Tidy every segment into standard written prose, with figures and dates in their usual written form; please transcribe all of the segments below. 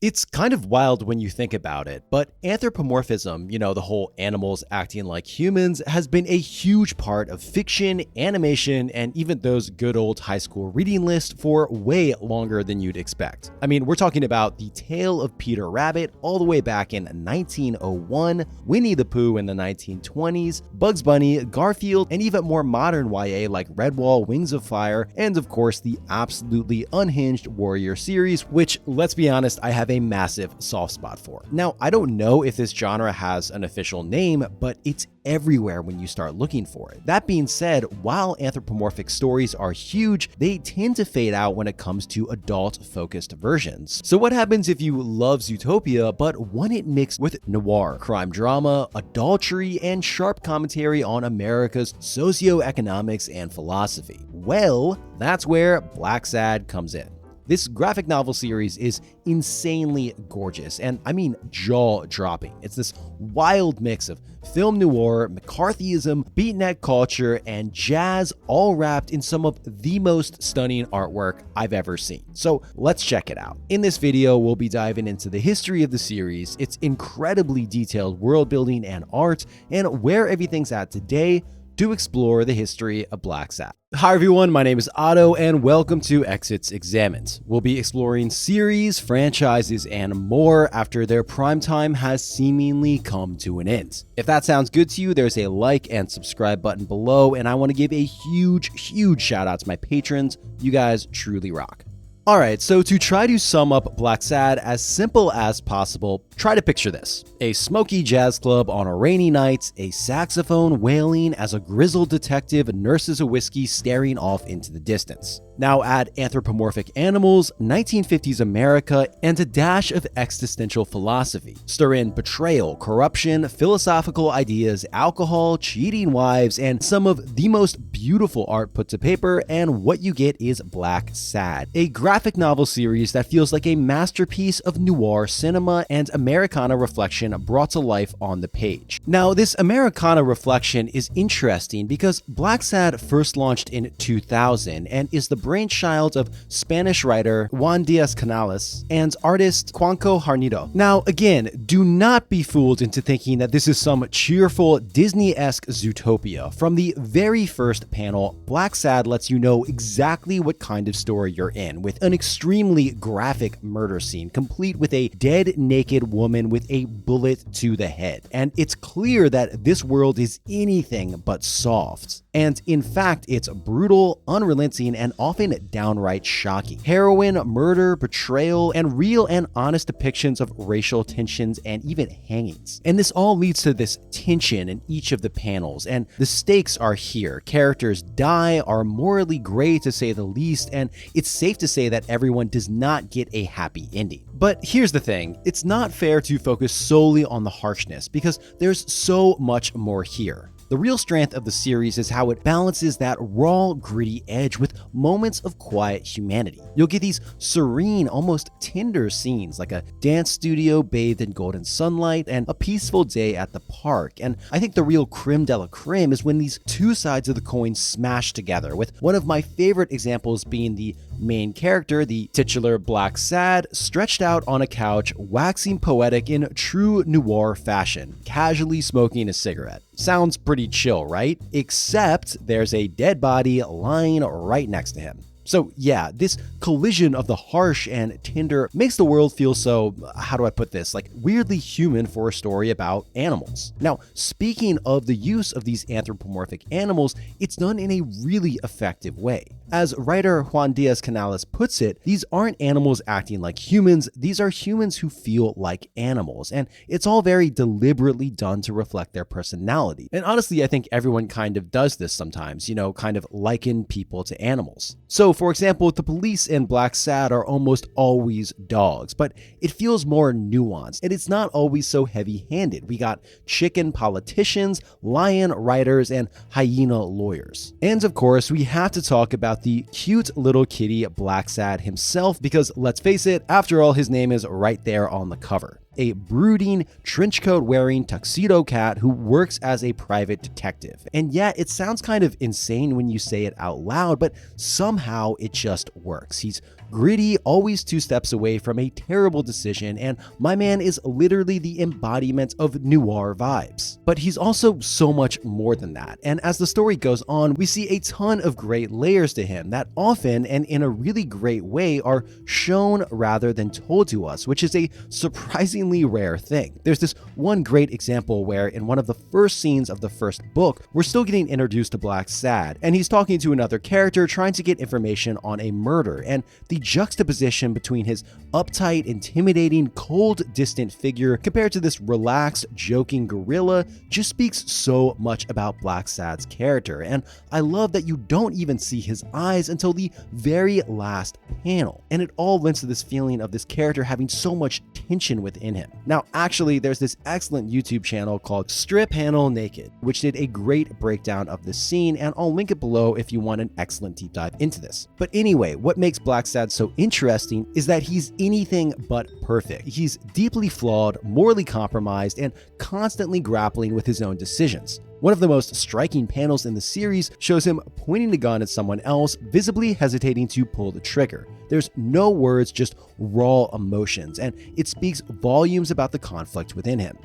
It's kind of wild when you think about it, but anthropomorphism, the whole animals acting like humans, has been a huge part of fiction, animation, and even those good old high school reading lists for way longer than you'd expect. I mean, we're talking about The Tale of Peter Rabbit all the way back in 1901, Winnie the Pooh in the 1920s, Bugs Bunny, Garfield, and even more modern YA like Redwall, Wings of Fire, and of course the absolutely unhinged Warrior series, which, let's be honest, I have a massive soft spot for. Now, I don't know if this genre has an official name, but it's everywhere when you start looking for it. That being said, while anthropomorphic stories are huge, they tend to fade out when it comes to adult-focused versions. So what happens if you love Zootopia, but want it mixed with noir, crime drama, adultery, and sharp commentary on America's socioeconomics and philosophy? Well, that's where Blacksad comes in. This graphic novel series is insanely gorgeous, and I mean jaw-dropping. It's this wild mix of film noir, McCarthyism, beatnik culture, and jazz, all wrapped in some of the most stunning artwork I've ever seen. So let's check it out. In this video, we'll be diving into the history of the series, its incredibly detailed world building and art, and where everything's at today to explore the history of Blacksad. Hi everyone, my name is Otto and welcome to Exits Examined. We'll be exploring series, franchises, and more after their prime time has seemingly come to an end. If that sounds good to you, there's a like and subscribe button below, and I want to give a huge shout out to my patrons. You guys truly rock. Alright, so to try to sum up Blacksad as simple as possible, try to picture this. A smoky jazz club on a rainy night, a saxophone wailing as a grizzled detective nurses a whiskey staring off into the distance. Now add anthropomorphic animals, 1950s America, and a dash of existential philosophy. Stir in betrayal, corruption, philosophical ideas, alcohol, cheating wives, and some of the most beautiful art put to paper, and what you get is Blacksad, a graphic novel series that feels like a masterpiece of noir cinema and Americana reflection brought to life on the page. Now, this Americana reflection is interesting because Blacksad first launched in 2000 and is the brainchild of Spanish writer Juan Diaz-Canales and artist Juanco Harnito. Now, again, do not be fooled into thinking that this is some cheerful Disney-esque Zootopia. From the very first panel, Blacksad lets you know exactly what kind of story you're in, with an extremely graphic murder scene, complete with a dead, naked woman with a bullet to the head. And it's clear that this world is anything but soft. And in fact, it's brutal, unrelenting, and often downright shocking. Heroin, murder, betrayal, and real and honest depictions of racial tensions and even hangings. And this all leads to this tension in each of the panels, and the stakes are here. Characters die, are morally gray to say the least, and it's safe to say that everyone does not get a happy ending. But here's the thing, it's not fair to focus solely on the harshness because there's so much more here. The real strength of the series is how it balances that raw, gritty edge with moments of quiet humanity. You'll get these serene, almost tender scenes like a dance studio bathed in golden sunlight and a peaceful day at the park. And I think the real creme de la creme is when these two sides of the coin smash together, with one of my favorite examples being the main character, the titular Blacksad, stretched out on a couch, waxing poetic in true noir fashion, casually smoking a cigarette. Sounds pretty chill, right? Except there's a dead body lying right next to him. So yeah, this collision of the harsh and tender makes the world feel so, how do I put this, like weirdly human for a story about animals. Now, speaking of the use of these anthropomorphic animals, it's done in a really effective way. As writer Juan Diaz-Canales puts it, these aren't animals acting like humans, these are humans who feel like animals, and it's all very deliberately done to reflect their personality. And honestly, I think everyone kind of does this sometimes, kind of liken people to animals. So for example, the police in Blacksad are almost always dogs, but it feels more nuanced, and it's not always so heavy-handed. We got chicken politicians, lion writers, and hyena lawyers. And of course, we have to talk about the cute little kitty Blacksad himself, because let's face it, after all, his name is right there on the cover. A brooding, trenchcoat wearing tuxedo cat who works as a private detective. And yeah, it sounds kind of insane when you say it out loud, but somehow it just works. He's Gritty, always 2 steps away from a terrible decision, and my man is literally the embodiment of noir vibes. But he's also so much more than that, and as the story goes on, we see a ton of great layers to him that often, and in a really great way, are shown rather than told to us, which is a surprisingly rare thing. There's this one great example where in one of the first scenes of the first book, we're still getting introduced to Blacksad, and he's talking to another character trying to get information on a murder, and the juxtaposition between his uptight, intimidating, cold, distant figure compared to this relaxed, joking gorilla just speaks so much about Blacksad's character, and I love that you don't even see his eyes until the very last panel, and it all lends to this feeling of this character having so much tension within him. Now, actually, there's this excellent YouTube channel called Strip Panel Naked, which did a great breakdown of the scene, and I'll link it below if you want an excellent deep dive into this. But anyway, what makes Blacksad so interesting is that he's anything but perfect. He's deeply flawed, morally compromised, and constantly grappling with his own decisions. One of the most striking panels in the series shows him pointing the gun at someone else, visibly hesitating to pull the trigger. There's no words, just raw emotions, and it speaks volumes about the conflict within him.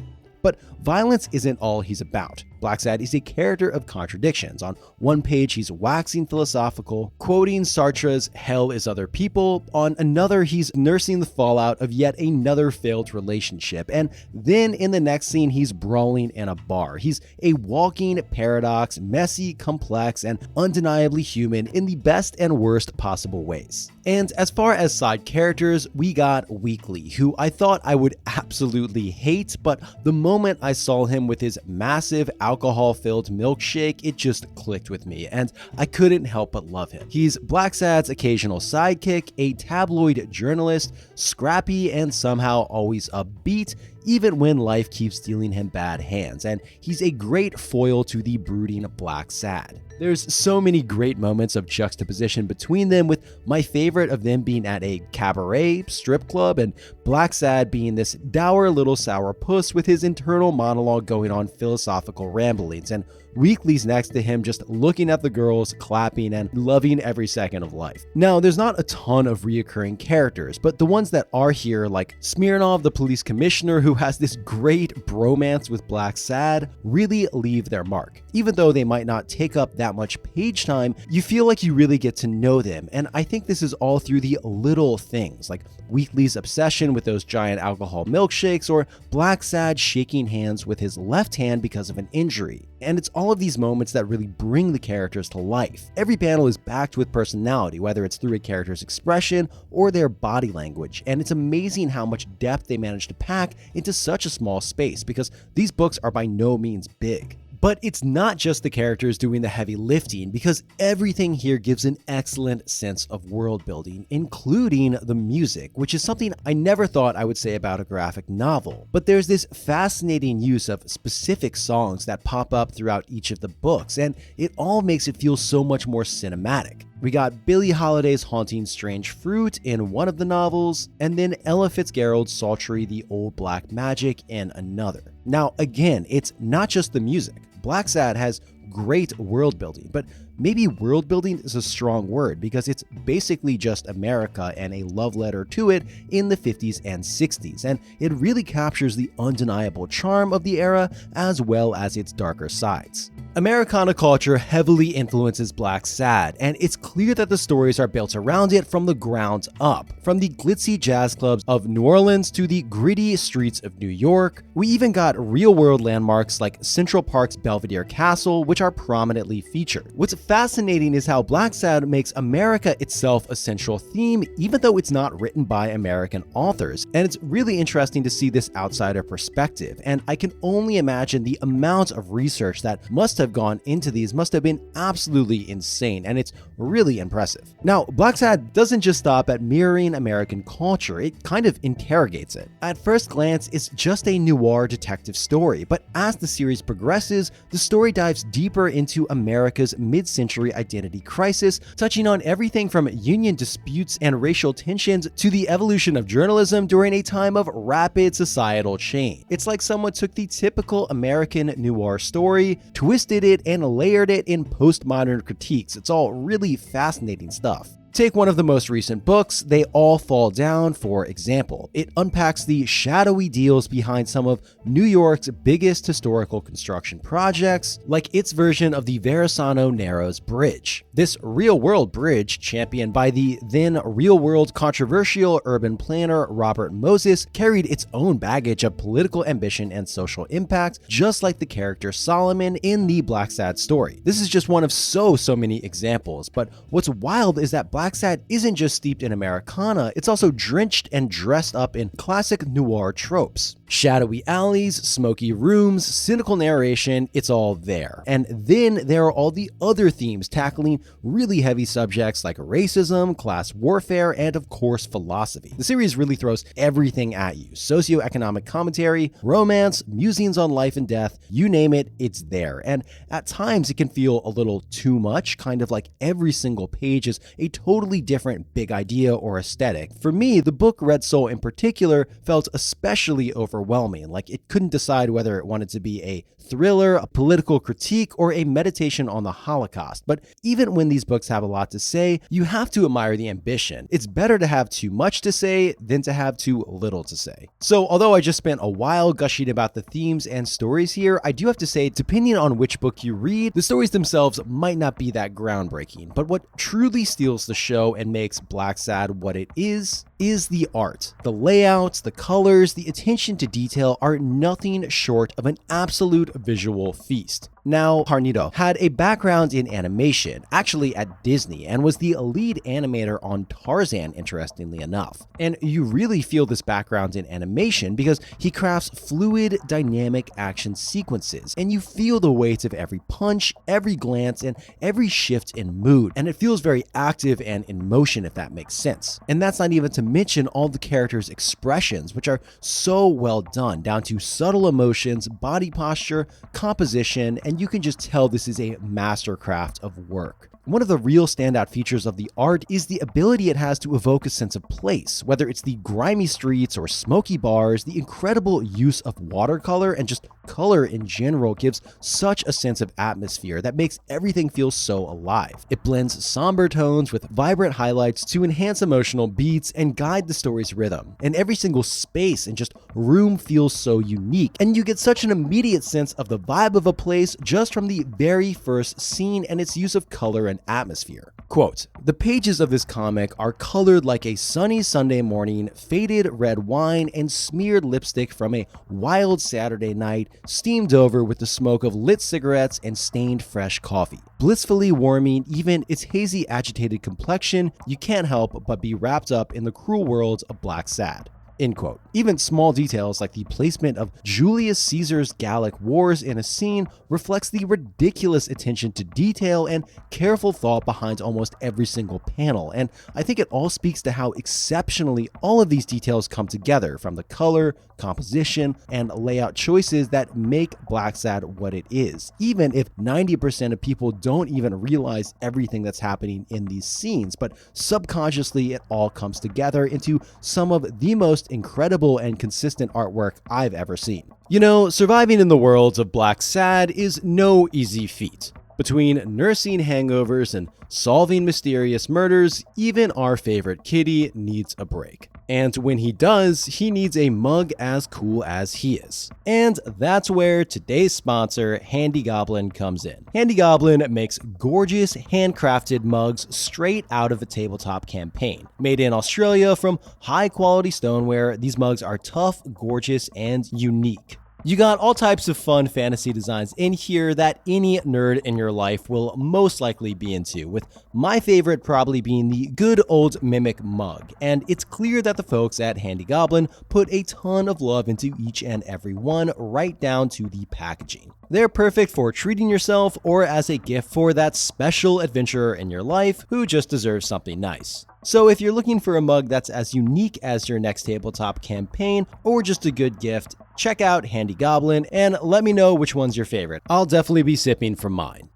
But violence isn't all he's about. Blacksad is a character of contradictions. On one page, he's waxing philosophical, quoting Sartre's "Hell is other people." On another, he's nursing the fallout of yet another failed relationship. And then in the next scene, he's brawling in a bar. He's a walking paradox, messy, complex, and undeniably human in the best and worst possible ways. And as far as side characters, we got Weekly, who I thought I would absolutely hate, but the moment I saw him with his massive alcohol-filled milkshake, it just clicked with me, and I couldn't help but love him. He's Blacksad's occasional sidekick, a tabloid journalist, scrappy and somehow always upbeat, even when life keeps dealing him bad hands, and he's a great foil to the brooding Blacksad. There's so many great moments of juxtaposition between them, with my favorite of them being at a cabaret, strip club, and Blacksad being this dour little sourpuss with his internal monologue going on philosophical ramblings, and Weekly's next to him just looking at the girls, clapping, and loving every second of life. Now, there's not a ton of reoccurring characters, but the ones that are here, like Smirnov, the police commissioner, who has this great bromance with Blacksad, really leave their mark. Even though they might not take up that much page time, you feel like you really get to know them, and I think this is all through the little things, like Weekly's obsession with those giant alcohol milkshakes, or Blacksad shaking hands with his left hand because of an injury. And it's all of these moments that really bring the characters to life. Every panel is backed with personality, whether it's through a character's expression or their body language, and it's amazing how much depth they manage to pack into such a small space, because these books are by no means big. But it's not just the characters doing the heavy lifting, because everything here gives an excellent sense of world building, including the music, which is something I never thought I would say about a graphic novel. But there's this fascinating use of specific songs that pop up throughout each of the books, and it all makes it feel so much more cinematic. We got Billie Holiday's haunting Strange Fruit in one of the novels, and then Ella Fitzgerald's sultry The Old Black Magic in another. Now, again, it's not just the music. Blacksad has great world building, but maybe world building is a strong word, because it's basically just America and a love letter to it in the 50s and 60s, and it really captures the undeniable charm of the era as well as its darker sides. Americana culture heavily influences Blacksad, and it's clear that the stories are built around it from the ground up. From the glitzy jazz clubs of New Orleans to the gritty streets of New York, we even got real-world landmarks like Central Park's Belvedere Castle, which are prominently featured. What's fascinating is how Blacksad makes America itself a central theme, even though it's not written by American authors, and it's really interesting to see this outsider perspective, and I can only imagine the amount of research that must have gone into these must have been absolutely insane, and it's really impressive. Now, Blacksad doesn't just stop at mirroring American culture, it kind of interrogates it. At first glance, it's just a noir detective story, but as the series progresses, the story dives deeper into America's mid-century identity crisis, touching on everything from union disputes and racial tensions to the evolution of journalism during a time of rapid societal change. It's like someone took the typical American noir story, twisted it, and layered it in postmodern critiques. It's all really fascinating stuff. Take one of the most recent books, They All Fall Down, for example. It unpacks the shadowy deals behind some of New York's biggest historical construction projects, like its version of the Verrazano Narrows Bridge. This real-world bridge, championed by the then real-world controversial urban planner Robert Moses, carried its own baggage of political ambition and social impact, just like the character Solomon in the Blacksad story. This is just one of so many examples, but what's wild is that Blacksad isn't just steeped in Americana, it's also drenched and dressed up in classic noir tropes. Shadowy alleys, smoky rooms, cynical narration, it's all there. And then there are all the other themes tackling really heavy subjects like racism, class warfare, and of course philosophy. The series really throws everything at you. Socioeconomic commentary, romance, musings on life and death, you name it, it's there. And at times it can feel a little too much, kind of like every single page is a totally different big idea or aesthetic. For me, the book Red Soul in particular felt especially overwhelming, like it couldn't decide whether it wanted to be a thriller, a political critique, or a meditation on the Holocaust. But even when these books have a lot to say, you have to admire the ambition. It's better to have too much to say than to have too little to say. So although I just spent a while gushing about the themes and stories here, I do have to say, depending on which book you read, the stories themselves might not be that groundbreaking. But what truly steals the show and makes Blacksad what it is the art. The layouts, the colors, the attention to detail are nothing short of an absolute visual feast. Now, Harnito had a background in animation, actually at Disney, and was the lead animator on Tarzan, interestingly enough. And you really feel this background in animation because he crafts fluid, dynamic action sequences, and you feel the weight of every punch, every glance, and every shift in mood. And it feels very active and in motion, if that makes sense. And that's not even to mention all the characters' expressions, which are so well done, down to subtle emotions, body posture, composition, and you can just tell this is a mastercraft of work. One of the real standout features of the art is the ability it has to evoke a sense of place, whether it's the grimy streets or smoky bars. The incredible use of watercolor and just color in general gives such a sense of atmosphere that makes everything feel so alive. It blends somber tones with vibrant highlights to enhance emotional beats and guide the story's rhythm. And every single space and just room feels so unique, and you get such an immediate sense of the vibe of a place just from the very first scene and its use of color and atmosphere. Quote, "The pages of this comic are colored like a sunny Sunday morning, faded red wine and smeared lipstick from a wild Saturday night, steamed over with the smoke of lit cigarettes and stained fresh coffee. Blissfully warming even its hazy, agitated complexion, you can't help but be wrapped up in the cruel world of Blacksad." End quote. Even small details like the placement of Julius Caesar's Gallic wars in a scene reflects the ridiculous attention to detail and careful thought behind almost every single panel, and I think it all speaks to how exceptionally all of these details come together, from the color, composition, and layout choices that make Blacksad what it is, even if 90% of people don't even realize everything that's happening in these scenes, but subconsciously it all comes together into some of the most incredible and consistent artwork I've ever seen. You know, surviving in the world of Blacksad is no easy feat. Between nursing hangovers and solving mysterious murders, even our favorite kitty needs a break. And when he does, he needs a mug as cool as he is. And that's where today's sponsor, Handy Goblin, comes in. Handy Goblin makes gorgeous, handcrafted mugs straight out of a tabletop campaign. Made in Australia from high-quality stoneware, these mugs are tough, gorgeous, and unique. You got all types of fun fantasy designs in here that any nerd in your life will most likely be into, with my favorite probably being the good old Mimic mug. And it's clear that the folks at Handy Goblin put a ton of love into each and every one, right down to the packaging. They're perfect for treating yourself or as a gift for that special adventurer in your life who just deserves something nice. So if you're looking for a mug that's as unique as your next tabletop campaign or just a good gift, check out Handy Goblin and let me know which one's your favorite. I'll definitely be sipping from mine.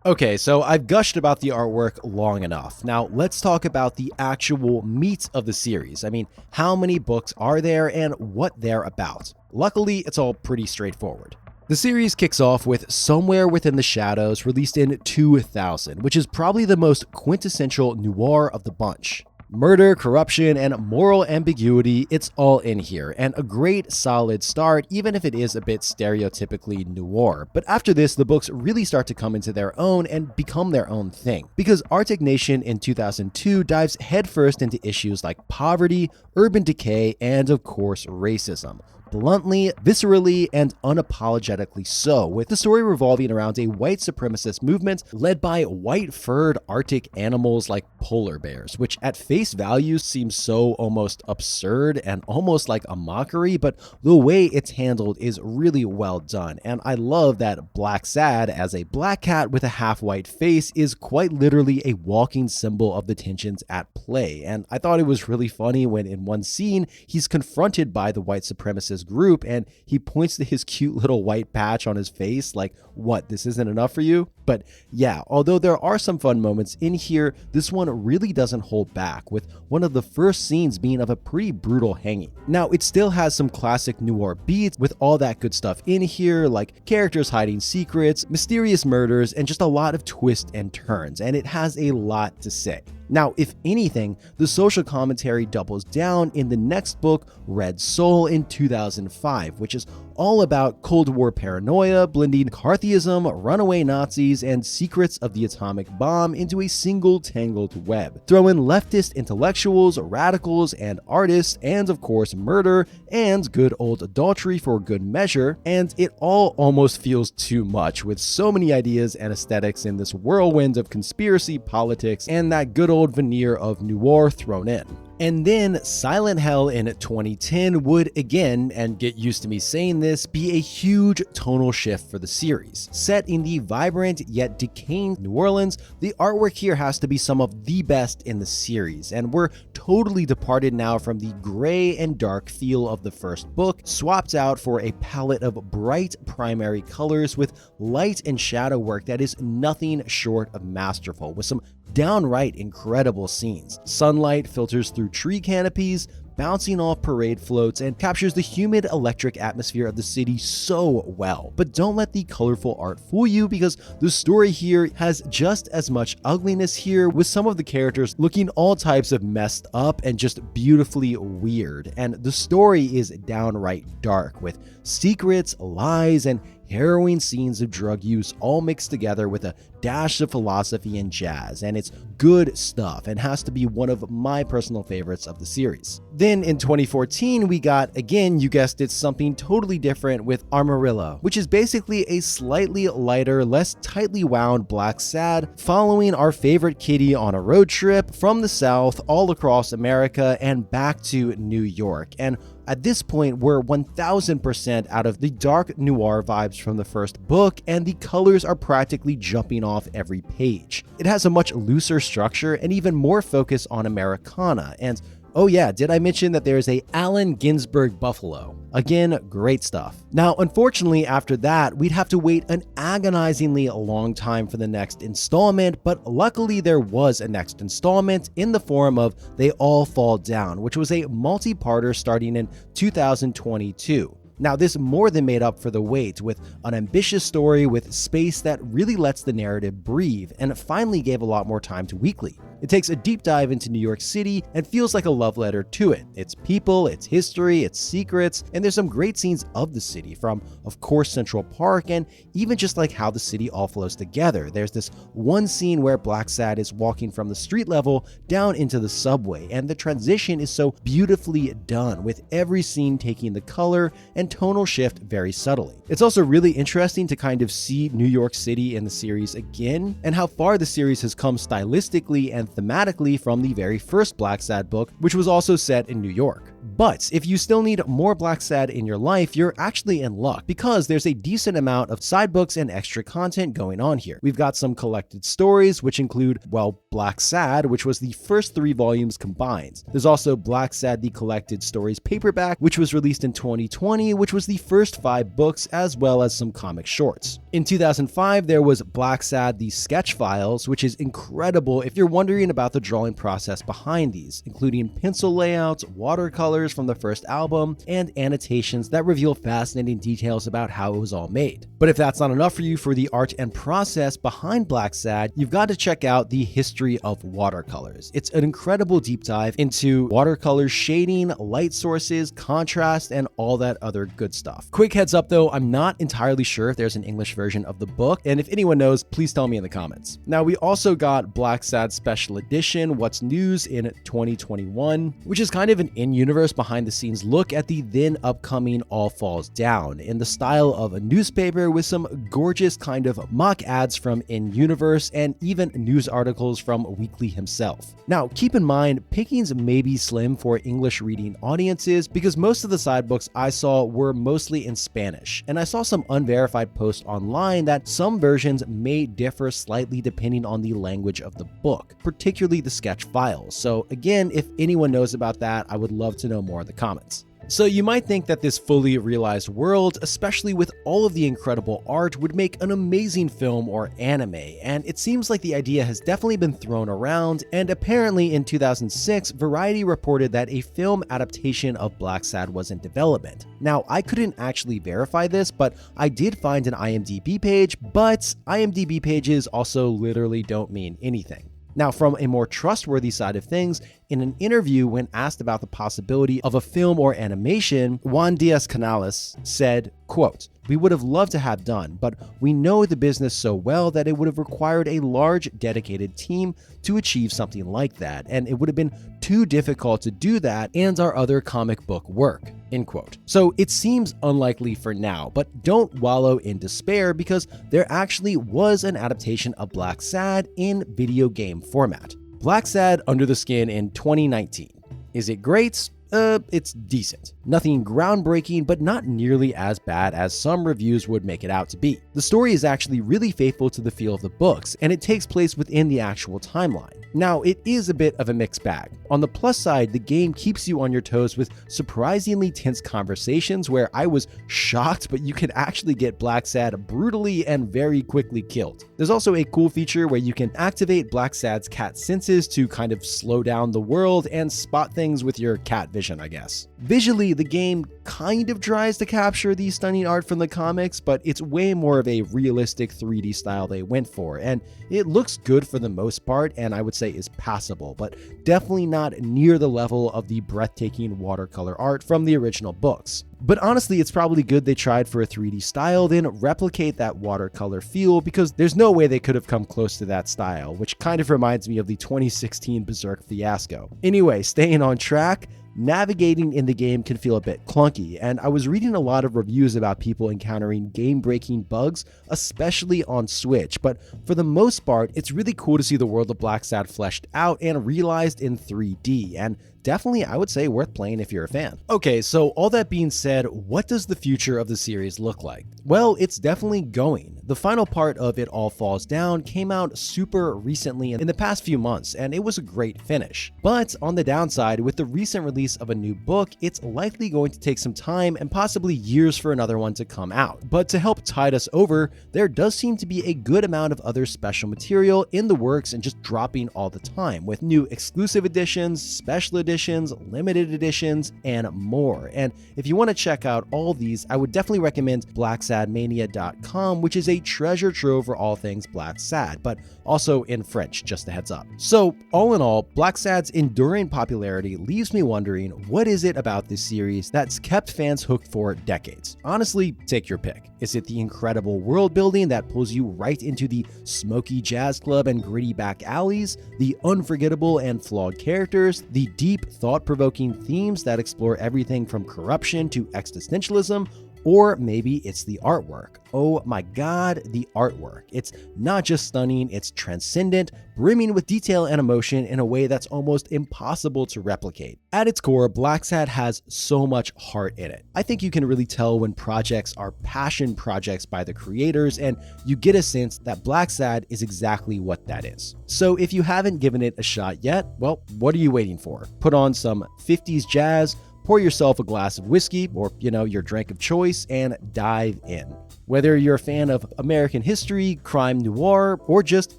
Okay, so I've gushed about the artwork long enough. Now let's talk about the actual meat of the series. I mean, how many books are there and what they're about? Luckily, it's all pretty straightforward. The series kicks off with Somewhere Within the Shadows, released in 2000, which is probably the most quintessential noir of the bunch. Murder, corruption, and moral ambiguity, it's all in here, and a great solid start, even if it is a bit stereotypically noir. But after this, the books really start to come into their own and become their own thing. Because Arctic Nation in 2002 dives headfirst into issues like poverty, urban decay, and of course racism. Bluntly, viscerally, and unapologetically so, with the story revolving around a white supremacist movement led by white-furred Arctic animals like polar bears, which at face value seems so almost absurd and almost like a mockery, but the way it's handled is really well done, and I love that Blacksad, as a black cat with a half-white face, is quite literally a walking symbol of the tensions at play, and I thought it was really funny when in one scene, he's confronted by the white supremacist group and he points to his cute little white patch on his face like, what, this isn't enough for you? But yeah, although there are some fun moments in here, this one really doesn't hold back, with one of the first scenes being of a pretty brutal hanging. Now, it still has some classic noir beats with all that good stuff in here, like characters hiding secrets, mysterious murders, and just a lot of twists and turns, and it has a lot to say. Now, if anything, the social commentary doubles down in the next book, Red Soul, in 2005, which is all about Cold War paranoia, blending McCarthyism, runaway Nazis, and secrets of the atomic bomb into a single tangled web. Throw in leftist intellectuals, radicals, and artists, and of course murder, and good old adultery for good measure, and it all almost feels too much, with so many ideas and aesthetics in this whirlwind of conspiracy, politics, and that good old veneer of noir thrown in. And then Silent Hell in 2010 would again, and get used to me saying this, be a huge tonal shift for the series. Set in the vibrant yet decaying New Orleans, the artwork here has to be some of the best in the series, and we're totally departed now from the gray and dark feel of the first book, swapped out for a palette of bright primary colors with light and shadow work that is nothing short of masterful, with some downright incredible scenes. Sunlight filters through tree canopies, bouncing off parade floats, and captures the humid electric atmosphere of the city so well. But don't let the colorful art fool you, because the story here has just as much ugliness here, with some of the characters looking all types of messed up and just beautifully weird. And the story is downright dark, with secrets, lies, and harrowing scenes of drug use all mixed together with a dash of philosophy and jazz, and it's good stuff and has to be one of my personal favorites of the series. Then in 2014, we got, again, you guessed it, something totally different with Amarillo, which is basically a slightly lighter, less tightly wound Blacksad, following our favorite kitty on a road trip from the South all across America and back to New York. And at this point, we're 1000% out of the dark noir vibes from the first book, and the colors are practically jumping off every page. It has a much looser structure and even more focus on Americana, and oh yeah, did I mention that there's a Allen Ginsberg buffalo? Again, great stuff. Now, unfortunately, after that, we'd have to wait an agonizingly long time for the next installment, but luckily there was a next installment in the form of They All Fall Down, which was a multi-parter starting in 2022. Now, this more than made up for the wait, with an ambitious story with space that really lets the narrative breathe, and it finally gave a lot more time to Weekly. It takes a deep dive into New York City and feels like a love letter to it. Its people, its history, its secrets, and there's some great scenes of the city, from, of course, Central Park, and even just like how the city all flows together. There's this one scene where Blacksad is walking from the street level down into the subway, and the transition is so beautifully done, with every scene taking the color and tonal shift very subtly. It's also really interesting to kind of see New York City in the series again, and how far the series has come stylistically and thematically from the very first Blacksad book, which was also set in New York. But if you still need more Blacksad in your life, you're actually in luck, because there's a decent amount of side books and extra content going on here. We've got some collected stories, which include, well, Blacksad, which was the first 3 volumes combined. There's also Blacksad the Collected Stories paperback, which was released in 2020, which was the first 5 books, as well as some comic shorts. In 2005, there was Blacksad the Sketch Files, which is incredible if you're wondering about the drawing process behind these, including pencil layouts, watercolors from the first album, and annotations that reveal fascinating details about how it was all made. But if that's not enough for you for the art and process behind Blacksad, you've got to check out the history of watercolors. It's an incredible deep dive into watercolor shading, light sources, contrast, and all that other good stuff. Quick heads up though, I'm not entirely sure if there's an English version of the book, and if anyone knows, please tell me in the comments. Now, we also got Blacksad Special Edition, What's News in 2021, which is kind of an in-universe behind-the-scenes look at the then upcoming All Falls Down in the style of a newspaper with some gorgeous kind of mock ads from in-universe and even news articles from Weekly himself. Now, keep in mind, pickings may be slim for English reading audiences because most of the side books I saw were mostly in Spanish, and I saw some unverified posts online that some versions may differ slightly depending on the language of the book, particularly the sketch files. So again, if anyone knows about that, I would love to know more in the comments. So you might think that this fully realized world, especially with all of the incredible art, would make an amazing film or anime, and it seems like the idea has definitely been thrown around, and apparently in 2006, Variety reported that a film adaptation of Blacksad was in development. Now, I couldn't actually verify this, but I did find an IMDb page, but IMDb pages also literally don't mean anything. Now, from a more trustworthy side of things, in an interview when asked about the possibility of a film or animation, Juan Diaz Canales said, quote, "We would have loved to have done, but we know the business so well that it would have required a large dedicated team to achieve something like that, and it would have been too difficult to do that and our other comic book work." End quote. So it seems unlikely for now, but don't wallow in despair because there actually was an adaptation of Blacksad in video game format. Blacksad Under the Skin in 2019. Is it great? It's decent. Nothing groundbreaking, but not nearly as bad as some reviews would make it out to be. The story is actually really faithful to the feel of the books, and it takes place within the actual timeline. Now, it is a bit of a mixed bag. On the plus side, the game keeps you on your toes with surprisingly tense conversations where I was shocked, but you can actually get Blacksad brutally and very quickly killed. There's also a cool feature where you can activate Blacksad's cat senses to kind of slow down the world and spot things with your cat vision, I guess. Visually, the game kind of tries to capture the stunning art from the comics, but it's way more of a realistic 3D style they went for, and it looks good for the most part, and I would say is passable, but definitely not near the level of the breathtaking watercolor art from the original books. But honestly, it's probably good they tried for a 3D style, then replicate that watercolor feel, because there's no way they could have come close to that style, which kind of reminds me of the 2016 Berserk fiasco. Anyway, staying on track, navigating in the game can feel a bit clunky, and I was reading a lot of reviews about people encountering game-breaking bugs, especially on Switch, but for the most part, it's really cool to see the world of Blacksad fleshed out and realized in 3D, and definitely, I would say, worth playing if you're a fan. Okay, so all that being said, what does the future of the series look like? Well, it's definitely going. The final part of It All Falls Down came out super recently in the past few months, and it was a great finish. But on the downside, with the recent release of a new book, it's likely going to take some time and possibly years for another one to come out. But to help tide us over, there does seem to be a good amount of other special material in the works and just dropping all the time, with new exclusive editions, special editions, limited editions, and more. And if you want to check out all these, I would definitely recommend blacksadmania.com, which is a treasure trove for all things Blacksad, but also in French, just a heads up. So all in all, Blacksad's enduring popularity leaves me wondering, what is it about this series that's kept fans hooked for decades? Honestly, take your pick. Is it the incredible world building that pulls you right into the smoky jazz club and gritty back alleys, the unforgettable and flawed characters, the deep, thought-provoking themes that explore everything from corruption to existentialism, or maybe it's the artwork? Oh my god, the artwork. It's not just stunning, it's transcendent, brimming with detail and emotion in a way that's almost impossible to replicate. At its core, Blacksad has so much heart in it. I think you can really tell when projects are passion projects by the creators, and you get a sense that Blacksad is exactly what that is. So if you haven't given it a shot yet, well, what are you waiting for? Put on some 50s jazz, pour yourself a glass of whiskey or, your drink of choice and dive in. Whether you're a fan of American history, crime noir, or just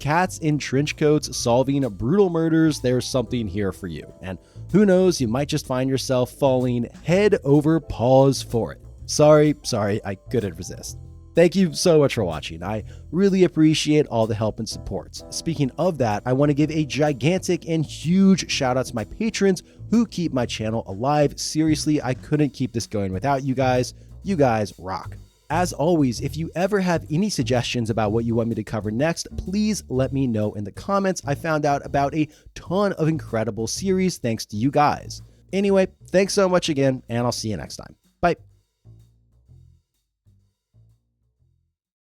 cats in trench coats solving brutal murders, there's something here for you. And who knows, you might just find yourself falling head over paws for it. Sorry, I couldn't resist. Thank you so much for watching. I really appreciate all the help and support. Speaking of that, I want to give a gigantic and huge shout out to my patrons who keep my channel alive. Seriously, I couldn't keep this going without you guys. You guys rock. As always, if you ever have any suggestions about what you want me to cover next, please let me know in the comments. I found out about a ton of incredible series thanks to you guys. Anyway, thanks so much again, and I'll see you next time. Bye.